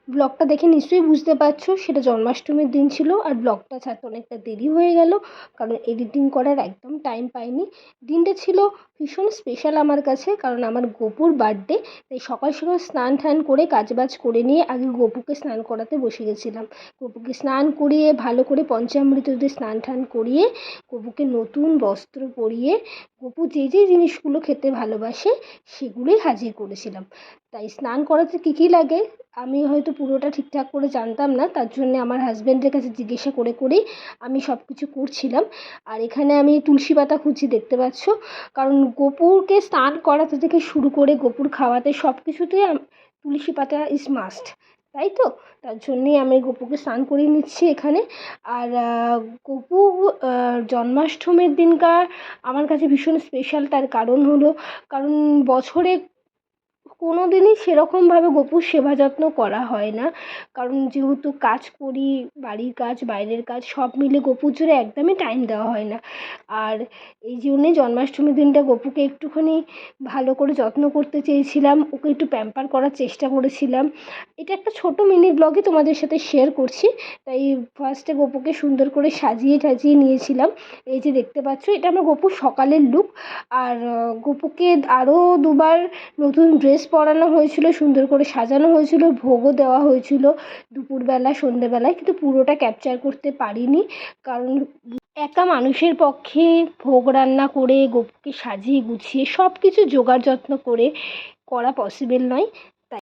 ব্লগটা দেখে নিশ্চয়ই বুঝতে পারছো সেটা জন্মাষ্টমীর দিন ছিল, আর ব্লগটা ছাড়তে অনেকটা দেরি হয়ে গেল কারণ এডিটিং করার একদম টাইম পাইনি। দিনটা ছিল ভীষণ স্পেশাল আমার কাছে, কারণ আমার গপুর বার্থডে। তাই সকাল সকাল স্নান টান করে কাজবাজ করে নিয়ে আগে গপুকে স্নান করাতে বসে গেছিলাম। গপুকে স্নান করিয়ে ভালো করে পঞ্চামৃত দিয়ে স্নান টান করিয়ে গপুকে নতুন বস্ত্র পরিয়ে গপু যে যে জিনিসগুলো খেতে ভালোবাসে সেগুলোই হাজির করেছিলাম। তাই স্নান করাতে কী কী লাগে আমি হয়তো পুরোটা ঠিকঠাক করে জানতাম না, তার জন্যে আমার হাজব্যান্ডের কাছে জিজ্ঞাসা করে করেই আমি সব কিছু করছিলাম। আর এখানে আমি তুলসী পাতা খুঁজছি, দেখতে পাচ্ছ, কারণ গপুরকে স্নান করাতে থেকে শুরু করে গপুর খাওয়াতে সব কিছুতেই তুলসী পাতা ইজ মাস্ট, তাই তো। তার জন্যেই আমি গপুকে স্নান করিয়ে নিচ্ছি এখানে। আর গপু জন্মাষ্টমীর দিনকার আমার কাছে ভীষণ স্পেশাল, তার কারণ হলো কারণ বছরে কোনো দিনই সেরকমভাবে গপুর সেবা যত্ন করা হয় না, কারণ যেহেতু কাজ করি, বাড়ির কাজ বাইরের কাজ সব মিলে গপুর জন্য একদমই টাইম দেওয়া হয় না। আর এই জন্যে জন্মাষ্টমীর দিনটা গপুকে একটুখানি ভালো করে যত্ন করতে চেয়েছিলাম, ওকে একটু প্যাম্পার করার চেষ্টা করেছিলাম। এটা একটা ছোটো মিনি ব্লগে তোমাদের সাথে শেয়ার করছি। তাই ফার্স্টে গপুকে সুন্দর করে সাজিয়ে টাজিয়ে নিয়েছিলাম। এই যে দেখতে পাচ্ছ এটা আমার গপুর সকালের লুক। আর গপুকে আরও দুবার নতুন ড্রেস পরানো হয়েছিল, সুন্দর করে সাজানো হয়েছিল, ভোগও দেওয়া হয়েছিল দুপুরবেলা সন্ধেবেলায়, কিন্তু পুরোটা ক্যাপচার করতে পারিনি কারণ একা মানুষের পক্ষে ভোগ রান্না করে গপুকে সাজিয়ে গুছিয়ে সব কিছু জোগাড় যত্ন করে করা পসিবল নয়।